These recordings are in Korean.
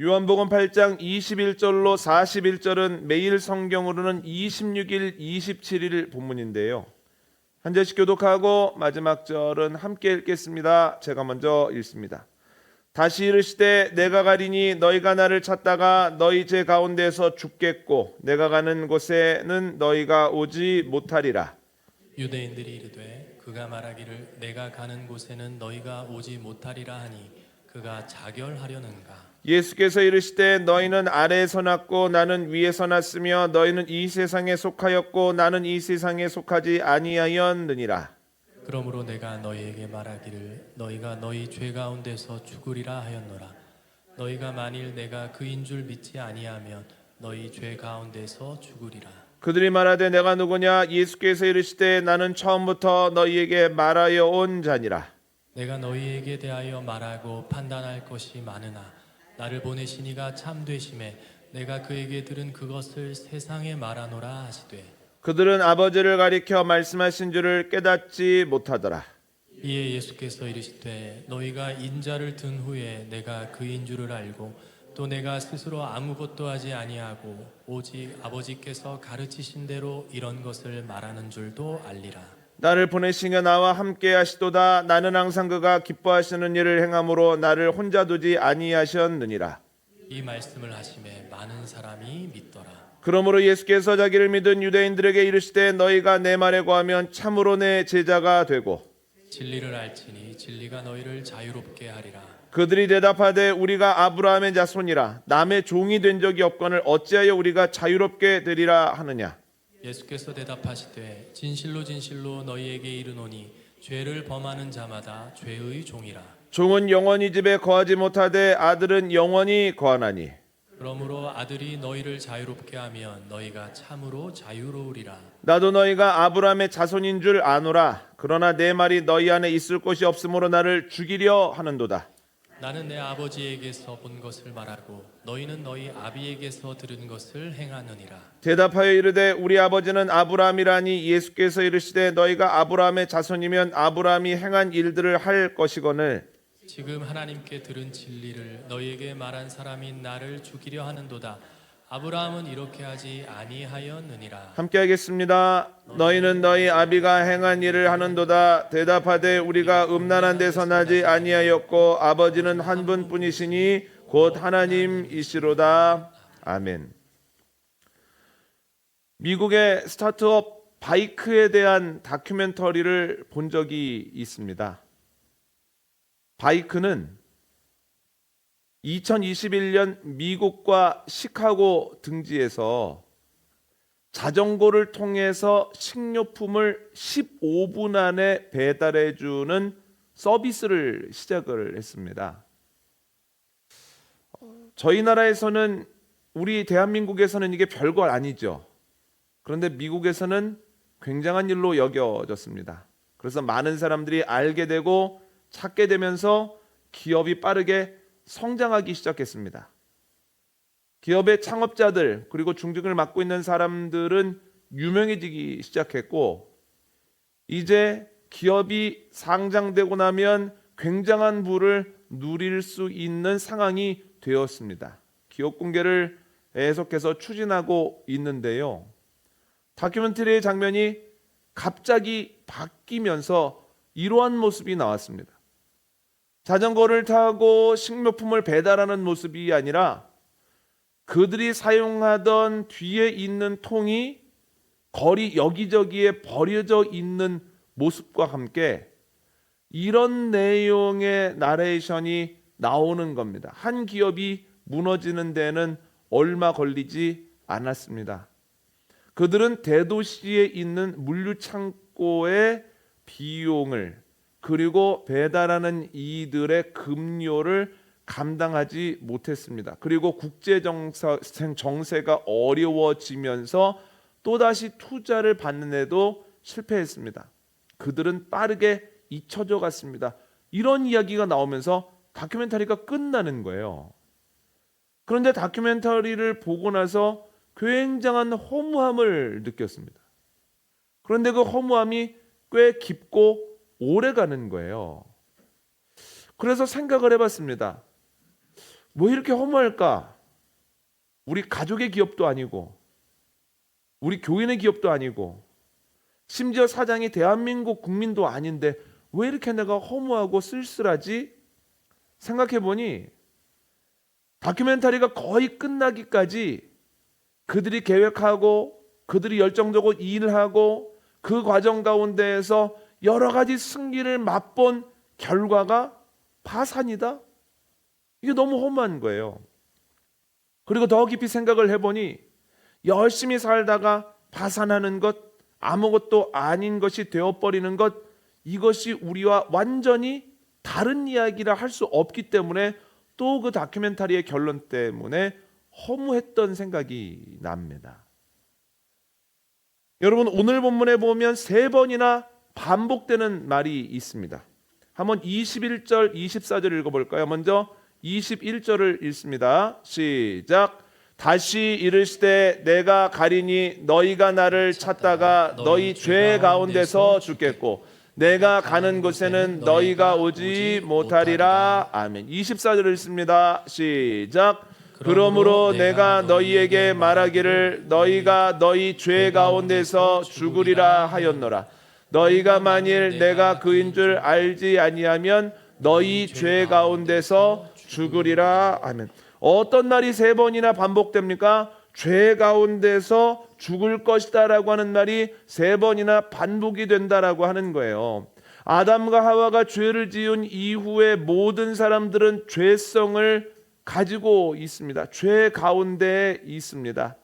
요한복음 8장 21절로 41절은 매일 성경으로는 26일, 27일 본문인데요. 한 절씩 교독하고 마지막 절은 함께 읽겠습니다. 제가 먼저 읽습니다. 다시 이르시되 내가 가리니 너희가 나를 찾다가 너희 제 가운데서 죽겠고 내가 가는 곳에는 너희가 오지 못하리라. 유대인들이 이르되 그가 말하기를 내가 가는 곳에는 너희가 오지 못하리라 하니 그가 자결하려는가? 예수께서 이르시되 너희는 아래에서 났고 나는 위에서 났으며 너희는 이 세상에 속하였고 나는 이 세상에 속하지 아니하였느니라. 그러므로 내가 너희에게 말하기를 너희가 너희 죄 가운데서 죽으리라 하였노라. 너희가 만일 내가 그인 줄 믿지 아니하면 너희 죄 가운데서 죽으리라. 그들이 말하되 내가 누구냐? 예수께서 이르시되 나는 처음부터 너희에게 말하여 온 자니라. 내가 너희에게 대하여 말하고 판단할 것이 많으나 나를 보내시니가 참되심에 내가 그에게 들은 그것을 세상에 말하노라 하시되 그들은 아버지를 가리켜 말씀하신 줄을 깨닫지 못하더라. 이에 예수께서 이르시되 너희가 인자를 든 후에 내가 그인 줄을 알고 또 내가 스스로 아무것도 하지 아니하고 오직 아버지께서 가르치신 대로 이런 것을 말하는 줄도 알리라. 나를 보내시며 나와 함께 하시도다. 나는 항상 그가 기뻐하시는 일을 행함으로 나를 혼자 두지 아니하셨느니라. 이 말씀을 하심에 많은 사람이 믿더라. 그러므로 예수께서 자기를 믿은 유대인들에게 이르시되 너희가 내 말에 거하면 참으로 내 제자가 되고 진리를 알지니 진리가 너희를 자유롭게 하리라. 그들이 대답하되 우리가 아브라함의 자손이라 남의 종이 된 적이 없거늘 어찌하여 우리가 자유롭게 되리라 하느냐. 예수께서 대답하시되 진실로 진실로 너희에게 이르노니 죄를 범하는 자마다 죄의 종이라. 종은 영원히 집에 거하지 못하되 아들은 영원히 거하나니 그러므로 아들이 너희를 자유롭게 하면 너희가 참으로 자유로우리라. 나도 너희가 아브라함의 자손인 줄 아노라. 그러나 내 말이 너희 안에 있을 곳이 없으므로 나를 죽이려 하는도다. 나는 내 아버지에게서 본 것을 말하고 너희는 너희 아비에게서 들은 것을 행하느니라. 대답하여 이르되 우리 아버지는 아브라함이라니. 예수께서 이르시되 너희가 아브라함의 자손이면 아브라함이 행한 일들을 할 것이거늘 지금 하나님께 들은 진리를 너희에게 말한 사람이 나를 죽이려 하는도다. 아브라함은 이렇게 하지 아니하였느니라. 함께 하겠습니다. 너희는 너희 아비가 행한 일을 하는도다. 대답하되 우리가 음란한 데서 나지 아니하였고 아버지는 한 분뿐이시니 곧 하나님이시로다. 아멘. 미국의 스타트업 바이크에 대한 다큐멘터리를 본 적이 있습니다. 바이크는 2021년 미국과 시카고 등지에서 자전거를 통해서 식료품을 15분 안에 배달해 주는 서비스를 시작을 했습니다. 저희 나라에서는, 우리 대한민국에서는 이게 별거 아니죠. 그런데 미국에서는 굉장한 일로 여겨졌습니다. 그래서 많은 사람들이 알게 되고 찾게 되면서 기업이 빠르게 성장하기 시작했습니다. 기업의 창업자들 그리고 중직을 맡고 있는 사람들은 유명해지기 시작했고 이제 기업이 상장되고 나면 굉장한 부를 누릴 수 있는 상황이 되었습니다. 기업 공개를 계속해서 추진하고 있는데요. 다큐멘터리의 장면이 갑자기 바뀌면서 이러한 모습이 나왔습니다. 자전거를 타고 식료품을 배달하는 모습이 아니라 그들이 사용하던 뒤에 있는 통이 거리 여기저기에 버려져 있는 모습과 함께 이런 내용의 나레이션이 나오는 겁니다. 한 기업이 무너지는 데는 얼마 걸리지 않았습니다. 그들은 대도시에 있는 물류창고의 비용을 그리고 배달하는 이들의 급료를 감당하지 못했습니다. 그리고 국제 정세가 어려워지면서 또다시 투자를 받는데도 실패했습니다. 그들은 빠르게 잊혀져 갔습니다. 이런 이야기가 나오면서 다큐멘터리가 끝나는 거예요. 그런데 다큐멘터리를 보고 나서 굉장한 허무함을 느꼈습니다. 그런데 그 허무함이 꽤 깊고 오래 가는 거예요. 그래서 생각을 해봤습니다. 왜 이렇게 허무할까? 우리 가족의 기업도 아니고 우리 교인의 기업도 아니고 심지어 사장이 대한민국 국민도 아닌데 왜 이렇게 내가 허무하고 쓸쓸하지? 생각해보니 다큐멘터리가 거의 끝나기까지 그들이 계획하고 그들이 열정적으로 일하고 그 과정 가운데에서 여러 가지 승리를 맛본 결과가 파산이다? 이게 너무 허무한 거예요. 그리고 더 깊이 생각을 해보니 열심히 살다가 파산하는 것, 아무것도 아닌 것이 되어버리는 것, 이것이 우리와 완전히 다른 이야기라 할 수 없기 때문에 또 그 다큐멘터리의 결론 때문에 허무했던 생각이 납니다. 여러분, 오늘 본문에 보면 3번이나 반복되는 말이 있습니다. 한번 21절, 24절 읽어볼까요? 먼저 21절을 읽습니다. 시작. 다시 이르시되 내가 가리니 너희가 나를 찾다가 너희 죄 가운데서 죽겠고 내가 가는 곳에는 너희가 오지 못하리라. 아멘. 24절을 읽습니다. 시작. 그러므로 내가 너희에게 말하기를 너희가 너희 죄 가운데서 죽으리라 하였노라. 너희가 만일 내가 그인 줄 알지 아니하면 너희 죄 가운데서 죽으리라. 아멘. 어떤 말이 3번이나 반복됩니까? 죄 가운데서 죽을 것이다 라고 하는 말이 3번이나 반복이 된다라고 하는 거예요. 아담과 하와가 죄를 지은 이후에 모든 사람들은 죄성을 가지고 있습니다. 죄 가운데 있습니다.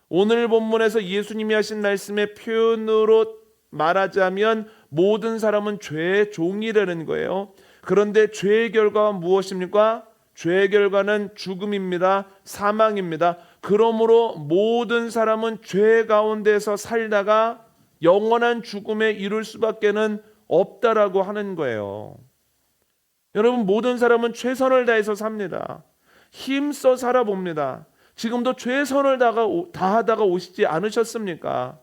오늘 본문에서 예수님이 하신 말씀의 표현으로 말하자면 모든 사람은 죄의 종이라는 거예요. 그런데 죄의 결과가 무엇입니까? 죄의 결과는 죽음입니다. 사망입니다. 그러므로 모든 사람은 죄 가운데서 살다가 영원한 죽음에 이를 수밖에는 없다라고 하는 거예요. 여러분, 모든 사람은 최선을 다해서 삽니다. 힘써 살아봅니다. 지금도 최선을 다하다가 오시지 않으셨습니까?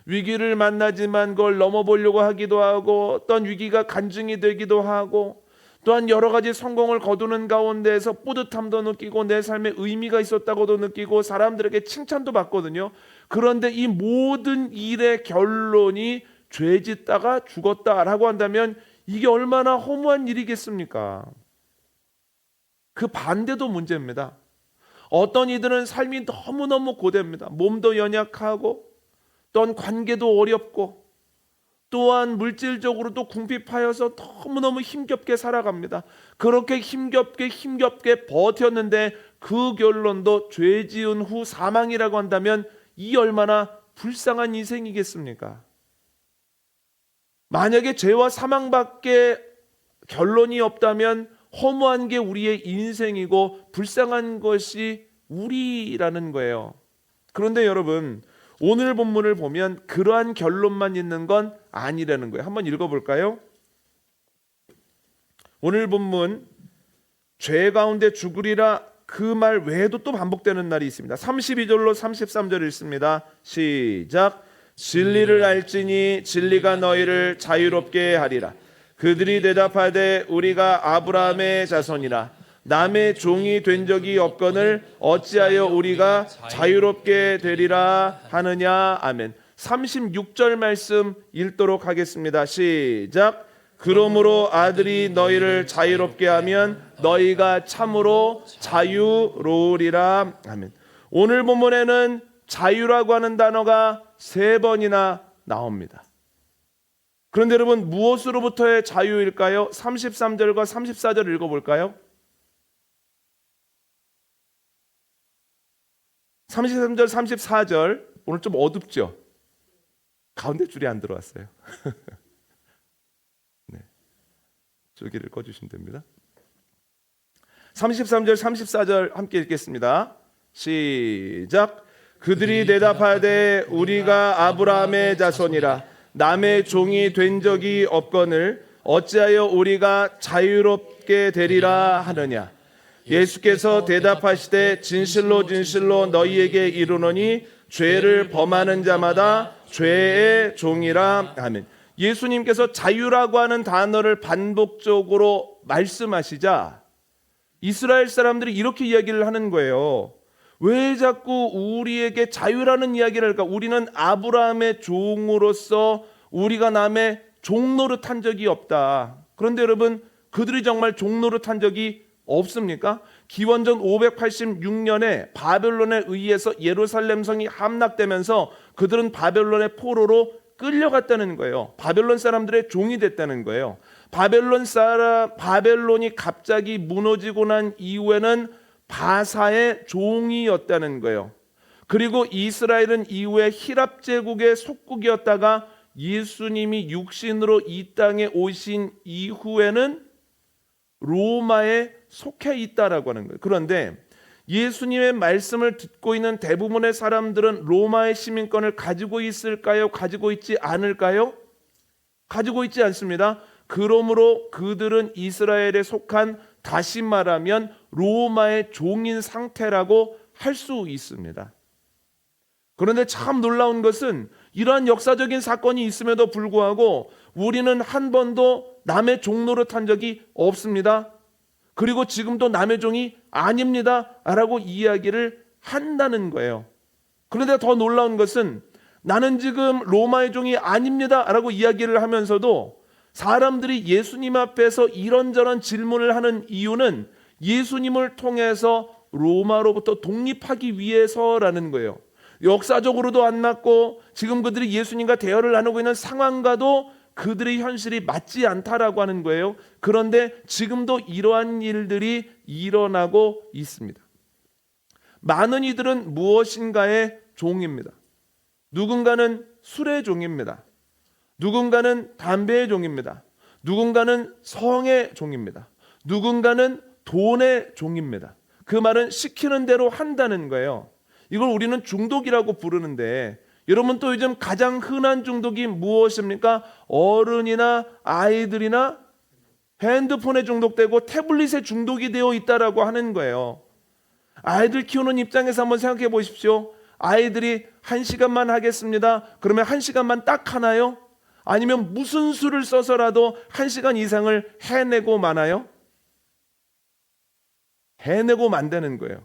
위기를 만나지만 그걸 넘어보려고 하기도 하고 어떤 위기가 간증이 되기도 하고 또한 여러 가지 성공을 거두는 가운데에서 뿌듯함도 느끼고 내 삶에 의미가 있었다고도 느끼고 사람들에게 칭찬도 받거든요. 그런데 이 모든 일의 결론이 죄 짓다가 죽었다라고 한다면 이게 얼마나 허무한 일이겠습니까? 그 반대도 문제입니다. 어떤 이들은 삶이 너무너무 고됩니다. 몸도 연약하고 또한 관계도 어렵고 또한 물질적으로도 궁핍하여서 너무너무 힘겹게 살아갑니다. 그렇게 힘겹게 버텼는데 그 결론도 죄 지은 후 사망이라고 한다면 이 얼마나 불쌍한 인생이겠습니까? 만약에 죄와 사망밖에 결론이 없다면 허무한 게 우리의 인생이고 불쌍한 것이 우리라는 거예요. 그런데 여러분, 오늘 본문을 보면 그러한 결론만 있는 건 아니라는 거예요. 한번 읽어볼까요? 오늘 본문 죄 가운데 죽으리라 그 말 외에도 또 반복되는 날이 있습니다. 32절로 33절 읽습니다. 시작. 진리를 알지니 진리가 너희를 자유롭게 하리라. 그들이 대답하되 우리가 아브라함의 자손이라 남의 종이 된 적이 없거늘 어찌하여 우리가 자유롭게 되리라 하느냐. 아멘. 36절 말씀 읽도록 하겠습니다. 시작. 그러므로 아들이 너희를 자유롭게 하면 너희가 참으로 자유로우리라. 아멘. 오늘 본문에는 자유라고 하는 단어가 3번이나 나옵니다. 그런데 여러분, 무엇으로부터의 자유일까요? 33절과 34절 읽어볼까요? 33절, 34절 오늘 좀 어둡죠? 가운데 줄이 안 들어왔어요. 네, 줄기를 꺼주시면 됩니다. 33절, 34절 함께 읽겠습니다. 시작. 그들이 대답하되 우리가 아브라함의 자손이라 남의 종이 된 적이 없거늘 어찌하여 우리가 자유롭게 되리라 하느냐. 예수께서 대답하시되 진실로 진실로 너희에게 이르노니 죄를 범하는 자마다 죄의 종이라. 아멘. 예수님께서 자유라고 하는 단어를 반복적으로 말씀하시자 이스라엘 사람들이 이렇게 이야기를 하는 거예요. 왜 자꾸 우리에게 자유라는 이야기를 할까? 우리는 아브라함의 종으로서 우리가 남의 종노릇한 적이 없다. 그런데 여러분, 그들이 정말 종노릇한 적이 없습니까? 기원전 586년에 바벨론에 의해서 예루살렘 성이 함락되면서 그들은 바벨론의 포로로 끌려갔다는 거예요. 바벨론 사람들의 종이 됐다는 거예요. 바벨론이 갑자기 무너지고 난 이후에는 바사의 종이었다는 거예요. 그리고 이스라엘은 이후에 히랍 제국의 속국이었다가 예수님이 육신으로 이 땅에 오신 이후에는 로마에 속해 있다라고 하는 거예요. 그런데 예수님의 말씀을 듣고 있는 대부분의 사람들은 로마의 시민권을 가지고 있을까요? 가지고 있지 않을까요? 가지고 있지 않습니다. 그러므로 그들은 이스라엘에 속한, 다시 말하면 로마의 종인 상태라고 할 수 있습니다. 그런데 참 놀라운 것은 이러한 역사적인 사건이 있음에도 불구하고 우리는 한 번도 남의 종노릇한 적이 없습니다. 그리고 지금도 남의 종이 아닙니다 라고 이야기를 한다는 거예요. 그런데 더 놀라운 것은 나는 지금 로마의 종이 아닙니다 라고 이야기를 하면서도 사람들이 예수님 앞에서 이런저런 질문을 하는 이유는 예수님을 통해서 로마로부터 독립하기 위해서라는 거예요. 역사적으로도 안 맞고 지금 그들이 예수님과 대화를 나누고 있는 상황과도 그들의 현실이 맞지 않다라고 하는 거예요. 그런데 지금도 이러한 일들이 일어나고 있습니다. 많은 이들은 무엇인가의 종입니다. 누군가는 술의 종입니다. 누군가는 담배의 종입니다. 누군가는 성의 종입니다. 누군가는 돈의 종입니다. 그 말은 시키는 대로 한다는 거예요. 이걸 우리는 중독이라고 부르는데 여러분, 또 요즘 가장 흔한 중독이 무엇입니까? 어른이나 아이들이나 핸드폰에 중독되고 태블릿에 중독이 되어 있다라고 하는 거예요. 아이들 키우는 입장에서 한번 생각해 보십시오. 아이들이 1시간만 하겠습니다. 그러면 1시간만 딱 하나요? 아니면 무슨 수를 써서라도 1시간 이상을 해내고 마나요? 해내고 만드는 거예요.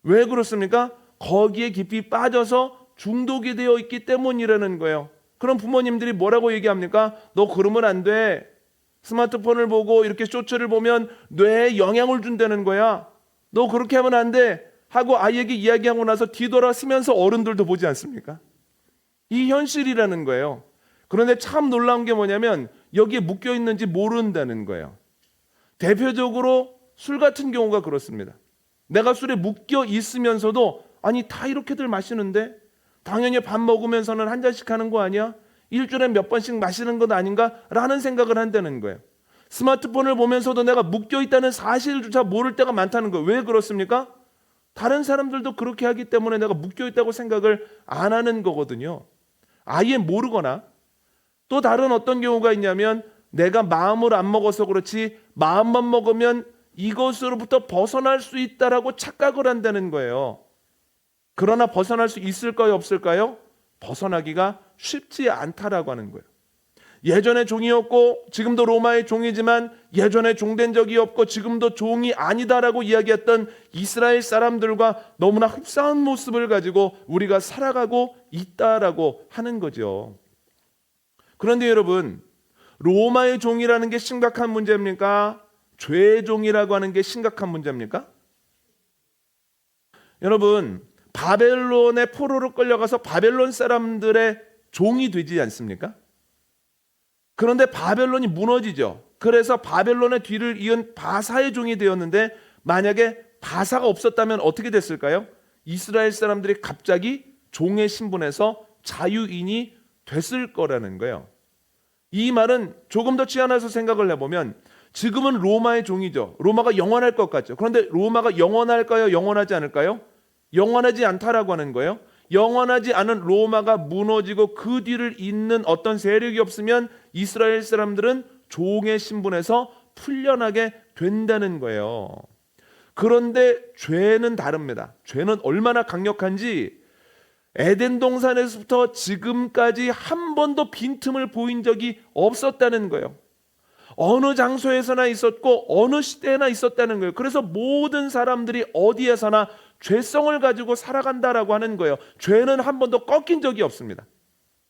왜 그렇습니까? 거기에 깊이 빠져서 중독이 되어 있기 때문이라는 거예요. 그럼 부모님들이 뭐라고 얘기합니까? 너 그러면 안 돼. 스마트폰을 보고 이렇게 쇼츠를 보면 뇌에 영향을 준다는 거야. 너 그렇게 하면 안 돼 하고 아이에게 이야기하고 나서 뒤돌아서면서 어른들도 보지 않습니까? 이 현실이라는 거예요. 그런데 참 놀라운 게 뭐냐면 여기에 묶여 있는지 모른다는 거예요. 대표적으로 술 같은 경우가 그렇습니다. 내가 술에 묶여 있으면서도 아니 다 이렇게들 마시는데 당연히 밥 먹으면서는 한 잔씩 하는 거 아니야? 일주일에 몇 번씩 마시는 것 아닌가? 라는 생각을 한다는 거예요. 스마트폰을 보면서도 내가 묶여 있다는 사실조차 모를 때가 많다는 거예요. 왜 그렇습니까? 다른 사람들도 그렇게 하기 때문에 내가 묶여 있다고 생각을 안 하는 거거든요. 아예 모르거나 또 다른 어떤 경우가 있냐면 내가 마음을 안 먹어서 그렇지 마음만 먹으면 이것으로부터 벗어날 수 있다라고 착각을 한다는 거예요. 그러나 벗어날 수 있을까요? 없을까요? 벗어나기가 쉽지 않다라고 하는 거예요. 예전에 종이었고 지금도 로마의 종이지만 예전에 종된 적이 없고 지금도 종이 아니다라고 이야기했던 이스라엘 사람들과 너무나 흡사한 모습을 가지고 우리가 살아가고 있다라고 하는 거죠. 그런데 여러분, 로마의 종이라는 게 심각한 문제입니까? 죄의 종이라고 하는 게 심각한 문제입니까? 여러분, 바벨론의 포로로 끌려가서 바벨론 사람들의 종이 되지 않습니까? 그런데 바벨론이 무너지죠. 그래서 바벨론의 뒤를 이은 바사의 종이 되었는데 만약에 바사가 없었다면 어떻게 됐을까요? 이스라엘 사람들이 갑자기 종의 신분에서 자유인이 됐을 거라는 거예요. 이 말은 조금 더 치안해서 생각을 해보면 지금은 로마의 종이죠. 로마가 영원할 것 같죠. 그런데 로마가 영원할까요? 영원하지 않을까요? 영원하지 않다라고 하는 거예요. 영원하지 않은 로마가 무너지고 그 뒤를 잇는 어떤 세력이 없으면 이스라엘 사람들은 종의 신분에서 풀려나게 된다는 거예요. 그런데 죄는 다릅니다. 죄는 얼마나 강력한지 에덴 동산에서부터 지금까지 한 번도 빈틈을 보인 적이 없었다는 거예요. 어느 장소에서나 있었고 어느 시대에나 있었다는 거예요. 그래서 모든 사람들이 어디에서나 죄성을 가지고 살아간다라고 하는 거예요. 죄는 한 번도 꺾인 적이 없습니다.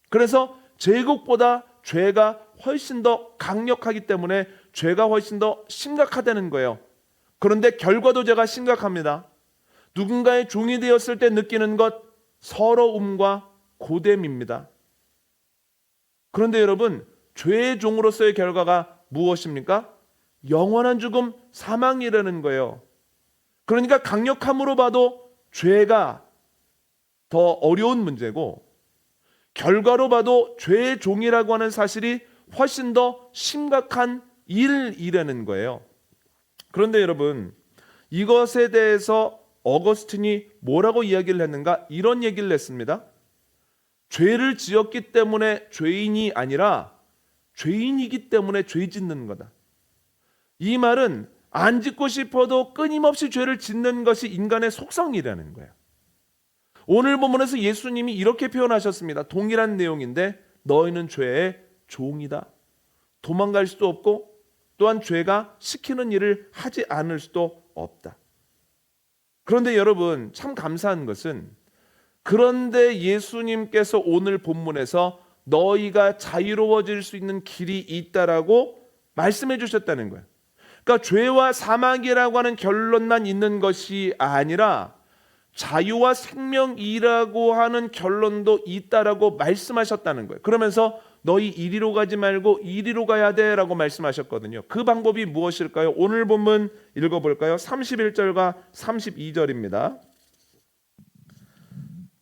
그래서 제국보다 죄가 훨씬 더 강력하기 때문에 죄가 훨씬 더 심각하다는 거예요. 그런데 결과도 제가 심각합니다. 누군가의 종이 되었을 때 느끼는 것, 서러움과 고됨입니다. 그런데 여러분, 죄의 종으로서의 결과가 무엇입니까? 영원한 죽음, 사망이라는 거예요. 그러니까 강력함으로 봐도 죄가 더 어려운 문제고, 결과로 봐도 죄의 종이라고 하는 사실이 훨씬 더 심각한 일이라는 거예요. 그런데 여러분, 이것에 대해서 어거스틴이 뭐라고 이야기를 했는가? 이런 얘기를 했습니다. 죄를 지었기 때문에 죄인이 아니라 죄인이기 때문에 죄 짓는 거다. 이 말은 안 짓고 싶어도 끊임없이 죄를 짓는 것이 인간의 속성이라는 거예요. 오늘 본문에서 예수님이 이렇게 표현하셨습니다. 동일한 내용인데 너희는 죄의 종이다. 도망갈 수도 없고 또한 죄가 시키는 일을 하지 않을 수도 없다. 그런데 여러분, 참 감사한 것은 그런데 예수님께서 오늘 본문에서 너희가 자유로워질 수 있는 길이 있다라고 말씀해 주셨다는 거예요. 그러니까 죄와 사망이라고 하는 결론만 있는 것이 아니라 자유와 생명이라고 하는 결론도 있다라고 말씀하셨다는 거예요. 그러면서 너희 이리로 가지 말고 이리로 가야 돼라고 말씀하셨거든요. 그 방법이 무엇일까요? 오늘 본문 읽어볼까요? 31절과 32절입니다.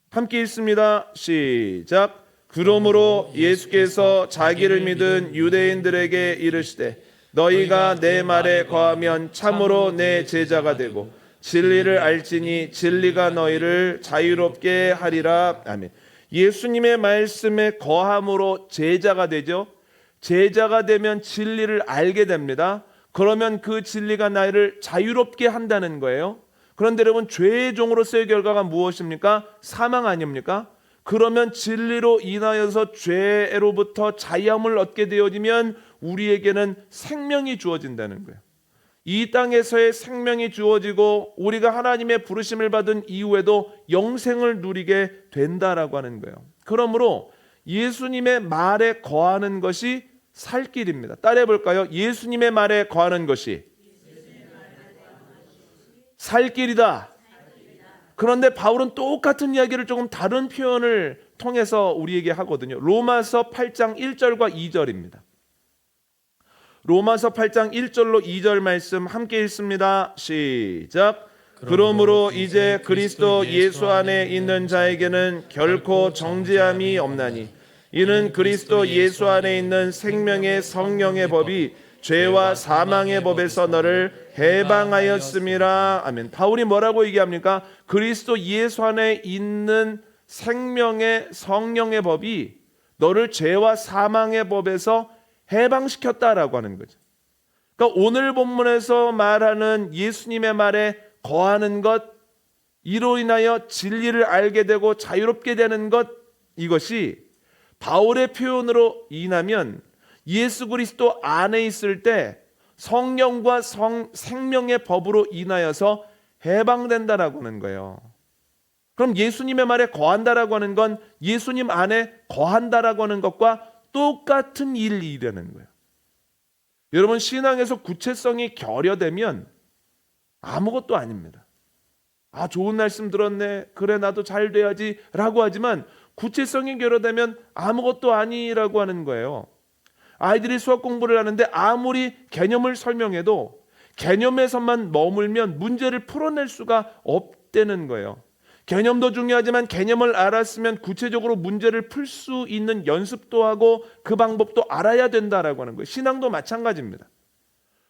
함께 읽습니다. 시작. 그러므로 예수께서 자기를 믿은 유대인들에게 이르시되 너희가 내 말에 거하면 참으로 내 제자가 되고 진리를 알지니 진리가 너희를 자유롭게 하리라. 아멘. 예수님의 말씀에 거함으로 제자가 되죠. 제자가 되면 진리를 알게 됩니다. 그러면 그 진리가 나를 자유롭게 한다는 거예요. 그런데 여러분, 죄의 종으로서의 결과가 무엇입니까? 사망 아닙니까? 그러면 진리로 인하여서 죄로부터 자유함을 얻게 되어지면 우리에게는 생명이 주어진다는 거예요. 이 땅에서의 생명이 주어지고 우리가 하나님의 부르심을 받은 이후에도 영생을 누리게 된다라고 하는 거예요. 그러므로 예수님의 말에 거하는 것이 살 길입니다. 따라해 볼까요? 예수님의 말에 거하는 것이 살 길이다. 그런데 바울은 똑같은 이야기를 조금 다른 표현을 통해서 우리에게 하거든요. 로마서 8장 1절과 2절입니다. 로마서 8장 1절로 2절 말씀 함께 읽습니다. 시작. 그러므로 이제 그리스도 예수 안에 있는 자에게는 결코 정죄함이 없나니 이는 그리스도 예수 안에 있는 생명의 성령의 법이 죄와 사망의 법에서 너를 해방하였음이라. 아멘. 바울이 뭐라고 얘기합니까? 그리스도 예수 안에 있는 생명의 성령의 법이 너를 죄와 사망의 법에서 해방시켰다라고 하는 거죠. 그러니까 오늘 본문에서 말하는 예수님의 말에 거하는 것, 이로 인하여 진리를 알게 되고 자유롭게 되는 것, 이것이 바울의 표현으로 인하면 예수 그리스도 안에 있을 때 성령과 생명의 법으로 인하여서 해방된다라고 하는 거예요. 그럼 예수님의 말에 거한다라고 하는 건 예수님 안에 거한다라고 하는 것과 똑같은 일이라는 거예요. 여러분, 신앙에서 구체성이 결여되면 아무것도 아닙니다. 아, 좋은 말씀 들었네. 그래, 나도 잘 돼야지 라고 하지만 구체성이 결여되면 아무것도 아니라고 하는 거예요. 아이들이 수학 공부를 하는데 아무리 개념을 설명해도 개념에서만 머물면 문제를 풀어낼 수가 없다는 거예요. 개념도 중요하지만 개념을 알았으면 구체적으로 문제를 풀 수 있는 연습도 하고 그 방법도 알아야 된다라고 하는 거예요. 신앙도 마찬가지입니다.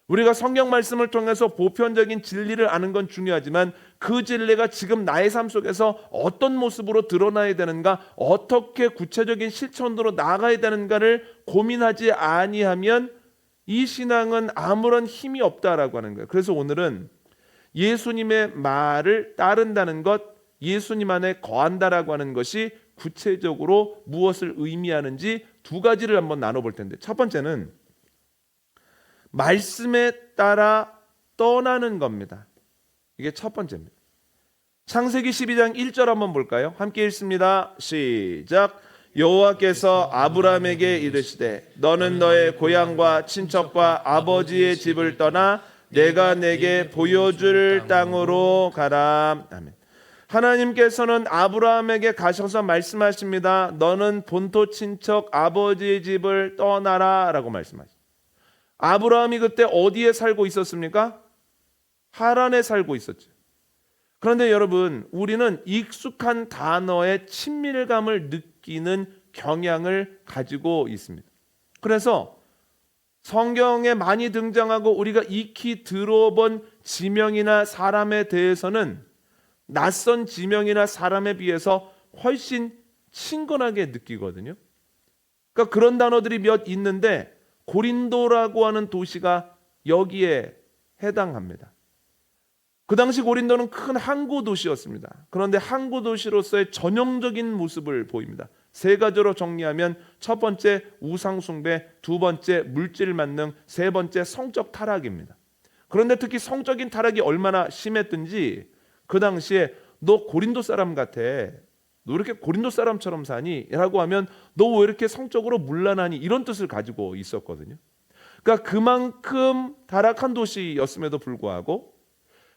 우리가 성경 말씀을 통해서 보편적인 진리를 아는 건 중요하지만 그 진리가 지금 나의 삶 속에서 어떤 모습으로 드러나야 되는가, 어떻게 구체적인 실천으로 나아가야 되는가를 고민하지 아니하면 이 신앙은 아무런 힘이 없다라고 하는 거예요. 그래서 오늘은 예수님의 말을 따른다는 것, 예수님 안에 거한다라고 하는 것이 구체적으로 무엇을 의미하는지 두 가지를 한번 나눠볼 텐데, 첫 번째는 말씀에 따라 떠나는 겁니다. 이게 첫 번째입니다. 창세기 12장 1절 한번 볼까요? 함께 읽습니다. 시작. 여호와께서 아브라함에게 이르시되 너는 너의 고향과 친척과 아버지의 집을 떠나 내가 내게 보여줄 땅으로 가라. 아멘. 하나님께서는 아브라함에게 가셔서 말씀하십니다. 너는 본토 친척 아버지의 집을 떠나라 라고 말씀하십니다. 아브라함이 그때 어디에 살고 있었습니까? 하란에 살고 있었죠. 그런데 여러분, 우리는 익숙한 단어의 친밀감을 느끼는 경향을 가지고 있습니다. 그래서 성경에 많이 등장하고 우리가 익히 들어본 지명이나 사람에 대해서는 낯선 지명이나 사람에 비해서 훨씬 친근하게 느끼거든요. 그러니까 그런 단어들이 몇 있는데 고린도라고 하는 도시가 여기에 해당합니다. 그 당시 고린도는 큰 항구 도시였습니다. 그런데 항구 도시로서의 전형적인 모습을 보입니다. 세 가지로 정리하면 첫 번째 우상 숭배, 두 번째 물질 만능, 세 번째 성적 타락입니다. 그런데 특히 성적인 타락이 얼마나 심했든지 그 당시에 너 고린도 사람 같아, 너 이렇게 고린도 사람처럼 사니? 라고 하면 너 왜 이렇게 성적으로 문란하니? 이런 뜻을 가지고 있었거든요. 그러니까 그만큼 타락한 도시였음에도 불구하고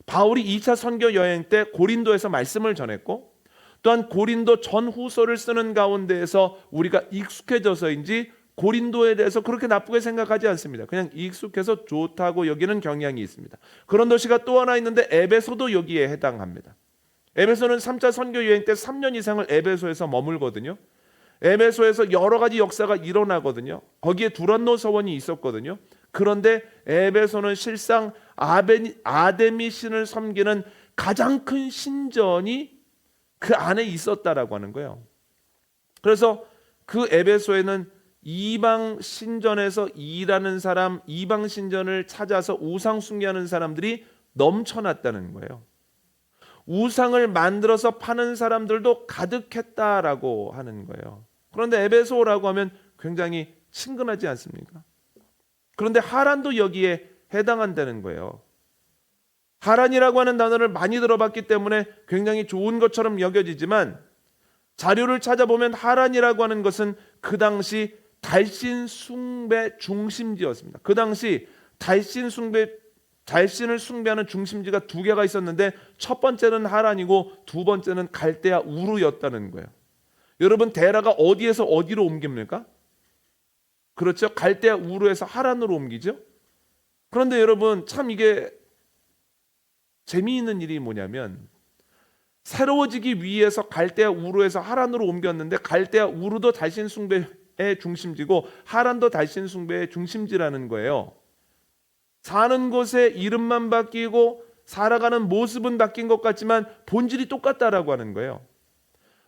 바울이 2차 선교 여행 때 고린도에서 말씀을 전했고 또한 고린도 전후서를 쓰는 가운데에서 우리가 익숙해져서인지 고린도에 대해서 그렇게 나쁘게 생각하지 않습니다. 그냥 익숙해서 좋다고 여기는 경향이 있습니다. 그런 도시가 또 하나 있는데 에베소도 여기에 해당합니다. 에베소는 3차 선교 여행 때 3년 이상을 에베소에서 머물거든요. 에베소에서 여러 가지 역사가 일어나거든요. 거기에 두란노 서원이 있었거든요. 그런데 에베소는 실상 아데미 신을 섬기는 가장 큰 신전이 그 안에 있었다라고 하는 거예요. 그래서 그 에베소에는 이방 신전에서 일하는 사람, 이방 신전을 찾아서 우상 숭배하는 사람들이 넘쳐났다는 거예요. 우상을 만들어서 파는 사람들도 가득했다라고 하는 거예요. 그런데 에베소라고 하면 굉장히 친근하지 않습니까? 그런데 하란도 여기에 해당한다는 거예요. 하란이라고 하는 단어를 많이 들어봤기 때문에 굉장히 좋은 것처럼 여겨지지만 자료를 찾아보면 하란이라고 하는 것은 그 당시 달신 숭배 중심지였습니다. 그 당시 달신을 숭배하는 중심지가 두 개가 있었는데 첫 번째는 하란이고 두 번째는 갈대아 우르였다는 거예요. 여러분, 데라가 어디에서 어디로 옮깁니까? 그렇죠. 갈대아 우르에서 하란으로 옮기죠. 그런데 여러분, 참 이게 재미있는 일이 뭐냐면 새로워지기 위해서 갈대아 우르에서 하란으로 옮겼는데 갈대아 우르도 달신 숭배의 중심지고 하란도 달신 숭배의 중심지라는 거예요. 사는 곳의 이름만 바뀌고 살아가는 모습은 바뀐 것 같지만 본질이 똑같다라고 하는 거예요.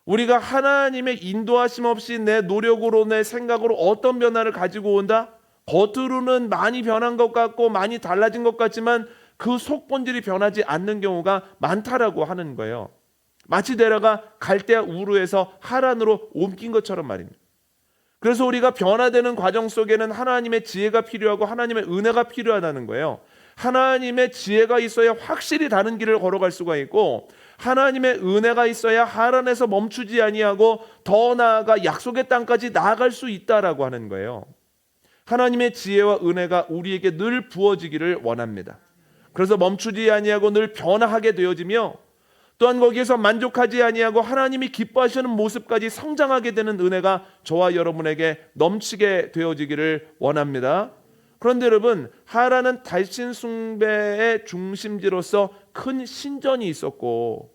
우리가 하나님의 인도하심 없이 내 노력으로 내 생각으로 어떤 변화를 가지고 온다? 겉으로는 많이 변한 것 같고 많이 달라진 것 같지만 그 속본질이 변하지 않는 경우가 많다라고 하는 거예요. 마치 데라가 갈대아 우르에서 하란으로 옮긴 것처럼 말입니다. 그래서 우리가 변화되는 과정 속에는 하나님의 지혜가 필요하고 하나님의 은혜가 필요하다는 거예요. 하나님의 지혜가 있어야 확실히 다른 길을 걸어갈 수가 있고 하나님의 은혜가 있어야 하란에서 멈추지 아니하고 더 나아가 약속의 땅까지 나아갈 수 있다라고 하는 거예요. 하나님의 지혜와 은혜가 우리에게 늘 부어지기를 원합니다. 그래서 멈추지 아니하고 늘 변화하게 되어지며 또한 거기에서 만족하지 아니하고 하나님이 기뻐하시는 모습까지 성장하게 되는 은혜가 저와 여러분에게 넘치게 되어지기를 원합니다. 그런데 여러분, 하란은 달신 숭배의 중심지로서 큰 신전이 있었고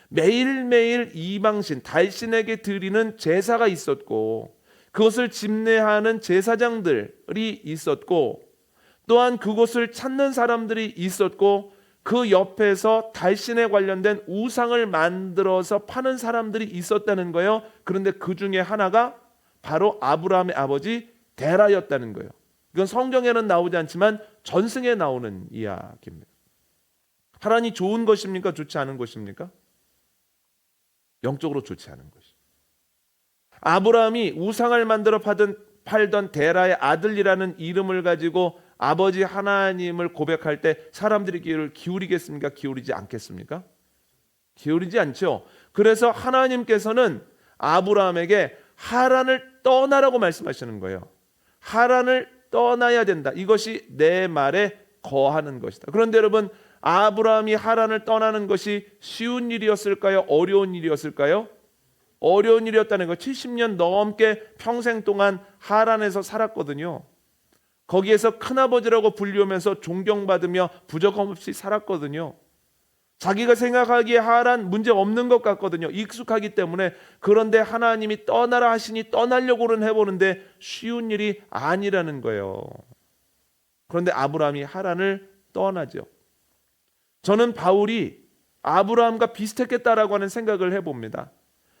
매일매일 이방신, 달신에게 드리는 제사가 있었고 그것을 집례하는 제사장들이 있었고 또한 그곳을 찾는 사람들이 있었고 그 옆에서 달신에 관련된 우상을 만들어서 파는 사람들이 있었다는 거예요. 그런데 그 중에 하나가 바로 아브라함의 아버지 데라였다는 거예요. 이건 성경에는 나오지 않지만 전승에 나오는 이야기입니다. 하란이 좋은 것입니까? 좋지 않은 것입니까? 영적으로 좋지 않은 것이. 아브라함이 우상을 만들어 팔던 데라의 아들이라는 이름을 가지고 아버지 하나님을 고백할 때 사람들이 귀를 기울이겠습니까? 기울이지 않겠습니까? 기울이지 않죠. 그래서 하나님께서는 아브라함에게 하란을 떠나라고 말씀하시는 거예요. 하란을 떠나야 된다. 이것이 내 말에 거하는 것이다. 그런데 여러분, 아브라함이 하란을 떠나는 것이 쉬운 일이었을까요? 어려운 일이었을까요? 어려운 일이었다는 거. 70년 넘게 평생 동안 하란에서 살았거든요. 거기에서 큰아버지라고 불리우면서 존경받으며 부족함 없이 살았거든요. 자기가 생각하기에 하란 문제 없는 것 같거든요. 익숙하기 때문에. 그런데 하나님이 떠나라 하시니 떠나려고는 해보는데 쉬운 일이 아니라는 거예요. 그런데 아브라함이 하란을 떠나죠. 저는 바울이 아브라함과 비슷했겠다라고 하는 생각을 해봅니다.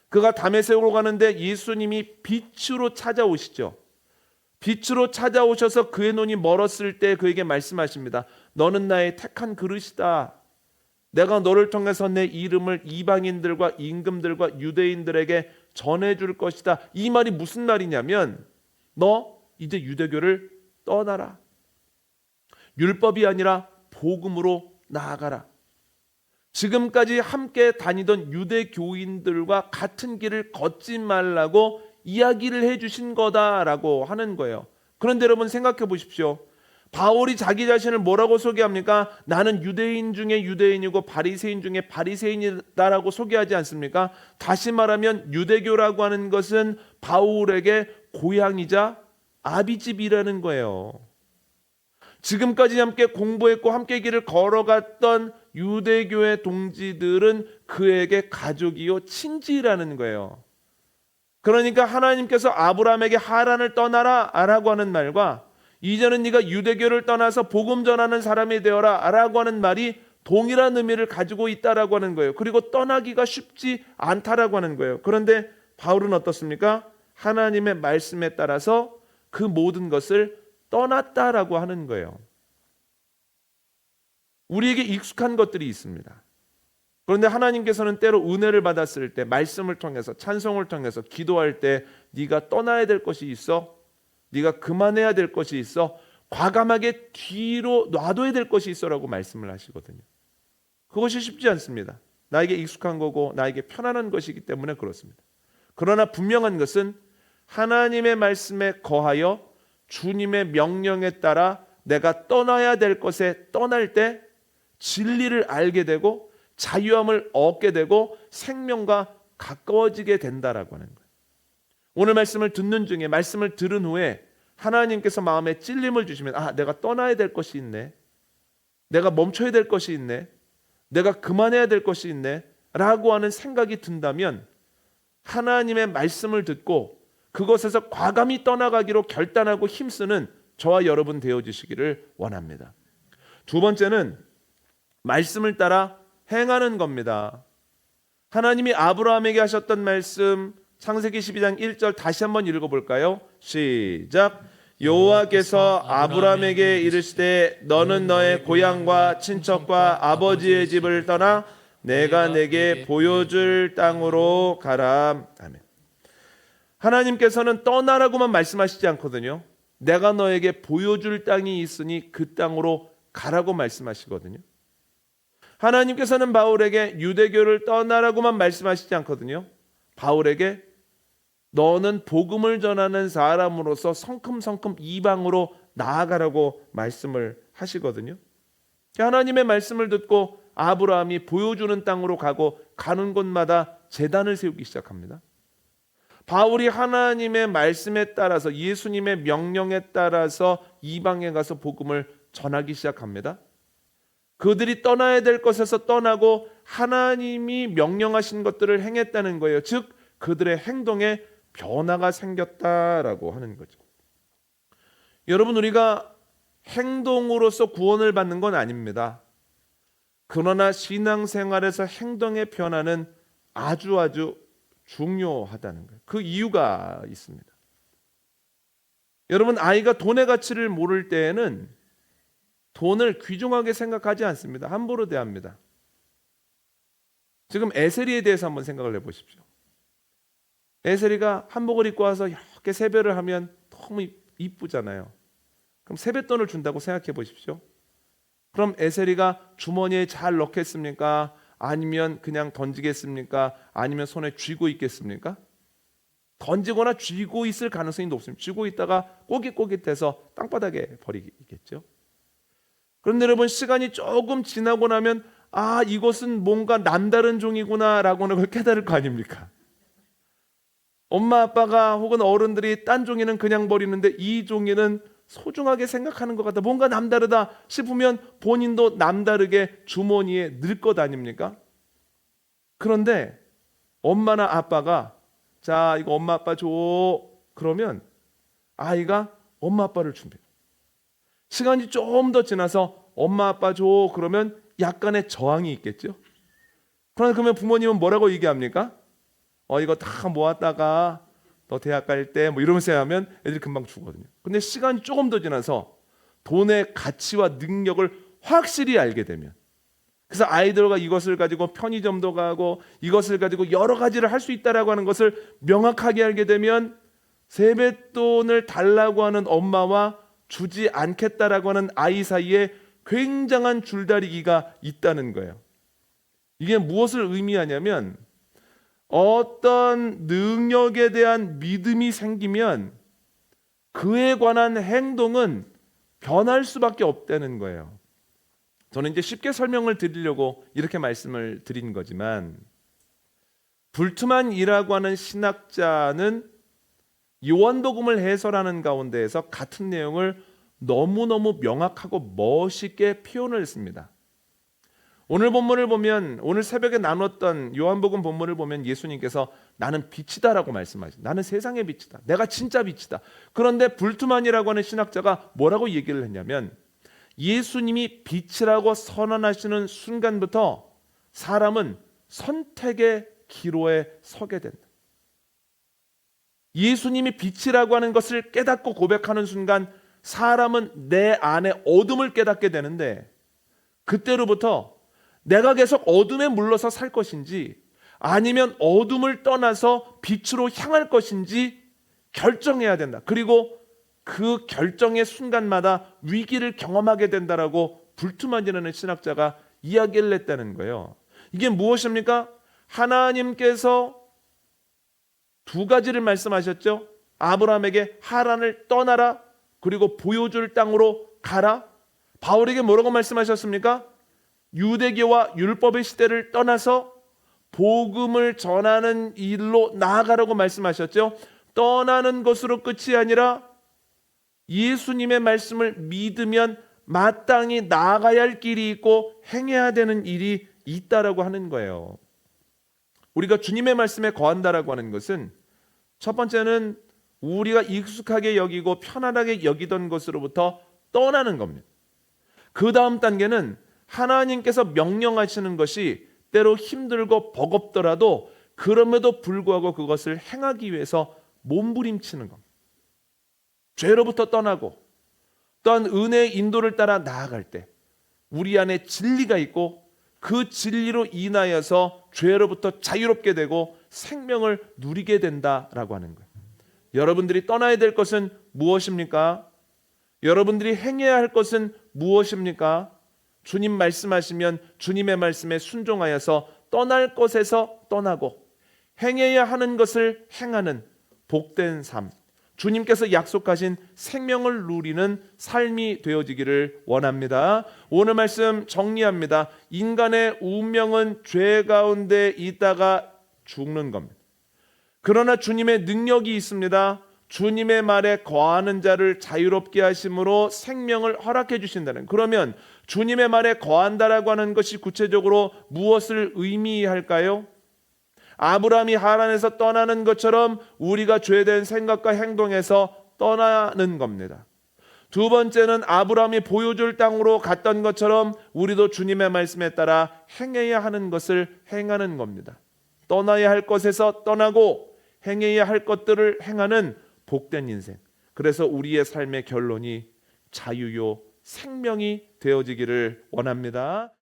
그가 다메섹으로 가는데 예수님이 빛으로 찾아오시죠. 빛으로 찾아오셔서 그의 눈이 멀었을 때 그에게 말씀하십니다. 너는 나의 택한 그릇이다. 내가 너를 통해서 내 이름을 이방인들과 임금들과 유대인들에게 전해줄 것이다. 이 말이 무슨 말이냐면 너 이제 유대교를 떠나라. 율법이 아니라 복음으로 나아가라. 지금까지 함께 다니던 유대교인들과 같은 길을 걷지 말라고 이야기를 해주신 거다라고 하는 거예요. 그런데 여러분 생각해 보십시오. 바울이 자기 자신을 뭐라고 소개합니까? 나는 유대인 중에 유대인이고 바리새인 중에 바리새인이다라고 소개하지 않습니까? 다시 말하면 유대교라고 하는 것은 바울에게 고향이자 아비집이라는 거예요. 지금까지 함께 공부했고 함께 길을 걸어갔던 유대교의 동지들은 그에게 가족이요 친지라는 거예요. 그러니까 하나님께서 아브라함에게 하란을 떠나라 라고 하는 말과 이제는 네가 유대교를 떠나서 복음 전하는 사람이 되어라 라고 하는 말이 동일한 의미를 가지고 있다라고 하는 거예요. 그리고 떠나기가 쉽지 않다라고 하는 거예요. 그런데 바울은 어떻습니까? 하나님의 말씀에 따라서 그 모든 것을 떠났다라고 하는 거예요. 우리에게 익숙한 것들이 있습니다. 그런데 하나님께서는 때로 은혜를 받았을 때 말씀을 통해서 찬송을 통해서 기도할 때 네가 떠나야 될 것이 있어. 네가 그만해야 될 것이 있어. 과감하게 뒤로 놔둬야 될 것이 있어라고 말씀을 하시거든요. 그것이 쉽지 않습니다. 나에게 익숙한 거고 나에게 편안한 것이기 때문에 그렇습니다. 그러나 분명한 것은 하나님의 말씀에 거하여 주님의 명령에 따라 내가 떠나야 될 것에 떠날 때 진리를 알게 되고 자유함을 얻게 되고 생명과 가까워지게 된다라고 하는 거예요. 오늘 말씀을 듣는 중에 말씀을 들은 후에 하나님께서 마음에 찔림을 주시면 내가 떠나야 될 것이 있네. 내가 멈춰야 될 것이 있네. 내가 그만해야 될 것이 있네. 라고 하는 생각이 든다면 하나님의 말씀을 듣고 그것에서 과감히 떠나가기로 결단하고 힘쓰는 저와 여러분 되어주시기를 원합니다. 두 번째는 말씀을 따라 행하는 겁니다. 하나님이 아브라함에게 하셨던 말씀 창세기 12장 1절 다시 한번 읽어볼까요? 시작. 여호와께서 아브라함에게 이르시되 너는 너의 고향과 친척과 아버지의 집을 떠나 내가 내게 보여줄 땅으로 가라. 아멘. 하나님께서는 떠나라고만 말씀하시지 않거든요. 내가 너에게 보여줄 땅이 있으니 그 땅으로 가라고 말씀하시거든요. 하나님께서는 바울에게 유대교를 떠나라고만 말씀하시지 않거든요. 바울에게 너는 복음을 전하는 사람으로서 성큼성큼 이방으로 나아가라고 말씀을 하시거든요. 하나님의 말씀을 듣고 아브라함이 보여주는 땅으로 가고 가는 곳마다 제단을 세우기 시작합니다. 바울이 하나님의 말씀에 따라서 예수님의 명령에 따라서 이방에 가서 복음을 전하기 시작합니다. 그들이 떠나야 될 것에서 떠나고 하나님이 명령하신 것들을 행했다는 거예요. 즉 그들의 행동에 변화가 생겼다라고 하는 거죠. 여러분, 우리가 행동으로서 구원을 받는 건 아닙니다. 그러나 신앙생활에서 행동의 변화는 아주 중요하다는 거예요. 그 이유가 있습니다. 여러분, 아이가 돈의 가치를 모를 때에는 돈을 귀중하게 생각하지 않습니다. 함부로 대합니다. 지금 에세리에 대해서 한번 생각을 해보십시오. 에세리가 한복을 입고 와서 이렇게 세배를 하면 너무 이쁘잖아요. 그럼 세뱃돈을 준다고 생각해 보십시오. 그럼 에셀이가 주머니에 잘 넣겠습니까? 아니면 그냥 던지겠습니까? 아니면 손에 쥐고 있겠습니까? 던지거나 쥐고 있을 가능성이 높습니다. 쥐고 있다가 꼬깃꼬깃해서 땅바닥에 버리겠죠. 그런데 여러분, 시간이 조금 지나고 나면 이것은 뭔가 남다른 종이구나 라고 하는 걸 깨달을 거 아닙니까? 엄마 아빠가 혹은 어른들이 딴 종이는 그냥 버리는데 이 종이는 소중하게 생각하는 것 같다, 뭔가 남다르다 싶으면 본인도 남다르게 주머니에 넣을 것 아닙니까? 그런데 엄마나 아빠가 자, 이거 엄마 아빠 줘 그러면 아이가 엄마 아빠를 준비해요. 시간이 좀 더 지나서 엄마 아빠 줘 그러면 약간의 저항이 있겠죠. 그러면 부모님은 뭐라고 얘기합니까? 이거 다 모았다가 너 대학 갈 때 뭐 이러면서 하면 애들이 금방 주거든요. 근데 시간이 조금 더 지나서 돈의 가치와 능력을 확실히 알게 되면, 그래서 아이들과 이것을 가지고 편의점도 가고 이것을 가지고 여러 가지를 할 수 있다라고 하는 것을 명확하게 알게 되면 세뱃돈을 달라고 하는 엄마와 주지 않겠다라고 하는 아이 사이에 굉장한 줄다리기가 있다는 거예요. 이게 무엇을 의미하냐면, 어떤 능력에 대한 믿음이 생기면 그에 관한 행동은 변할 수밖에 없다는 거예요. 저는 이제 쉽게 설명을 드리려고 이렇게 말씀을 드린 거지만, 불트만이라고 하는 신학자는 요한복음을 해설하는 가운데에서 같은 내용을 너무너무 명확하고 멋있게 표현을 했습니다. 오늘 본문을 보면, 오늘 새벽에 나눴던 요한복음 본문을 보면 예수님께서 나는 빛이다라고 말씀하시죠. 나는 세상의 빛이다. 내가 진짜 빛이다. 그런데 불트만이라고 하는 신학자가 뭐라고 얘기를 했냐면, 예수님이 빛이라고 선언하시는 순간부터 사람은 선택의 기로에 서게 된다. 예수님이 빛이라고 하는 것을 깨닫고 고백하는 순간 사람은 내 안에 어둠을 깨닫게 되는데, 그때로부터 내가 계속 어둠에 물러서 살 것인지 아니면 어둠을 떠나서 빛으로 향할 것인지 결정해야 된다. 그리고 그 결정의 순간마다 위기를 경험하게 된다라고 불트만이라는 신학자가 이야기를 했다는 거예요. 이게 무엇입니까? 하나님께서 두 가지를 말씀하셨죠. 아브라함에게 하란을 떠나라, 그리고 보여줄 땅으로 가라. 바울에게 뭐라고 말씀하셨습니까? 유대교와 율법의 시대를 떠나서 복음을 전하는 일로 나아가라고 말씀하셨죠. 떠나는 것으로 끝이 아니라 예수님의 말씀을 믿으면 마땅히 나아가야 할 길이 있고 행해야 되는 일이 있다라고 하는 거예요. 우리가 주님의 말씀에 거한다라고 하는 것은, 첫 번째는 우리가 익숙하게 여기고 편안하게 여기던 것으로부터 떠나는 겁니다. 그 다음 단계는 하나님께서 명령하시는 것이 때로 힘들고 버겁더라도 그럼에도 불구하고 그것을 행하기 위해서 몸부림치는 겁니다. 죄로부터 떠나고 또한 은혜의 인도를 따라 나아갈 때 우리 안에 진리가 있고 그 진리로 인하여서 죄로부터 자유롭게 되고 생명을 누리게 된다라고 하는 거예요. 여러분들이 떠나야 될 것은 무엇입니까? 여러분들이 행해야 할 것은 무엇입니까? 주님 말씀하시면 주님의 말씀에 순종하여서 떠날 것에서 떠나고 행해야 하는 것을 행하는 복된 삶, 주님께서 약속하신 생명을 누리는 삶이 되어지기를 원합니다. 오늘 말씀 정리합니다. 인간의 운명은 죄 가운데 있다가 죽는 겁니다. 그러나 주님의 능력이 있습니다. 주님의 말에 거하는 자를 자유롭게 하심으로 생명을 허락해 주신다는. 그러면 주님의 말에 거한다라고 하는 것이 구체적으로 무엇을 의미할까요? 아브라함이 하란에서 떠나는 것처럼 우리가 죄된 생각과 행동에서 떠나는 겁니다. 두 번째는 아브라함이 보여줄 땅으로 갔던 것처럼 우리도 주님의 말씀에 따라 행해야 하는 것을 행하는 겁니다. 떠나야 할 것에서 떠나고 행해야 할 것들을 행하는 복된 인생. 그래서 우리의 삶의 결론이 자유요 생명이 되어지기를 원합니다.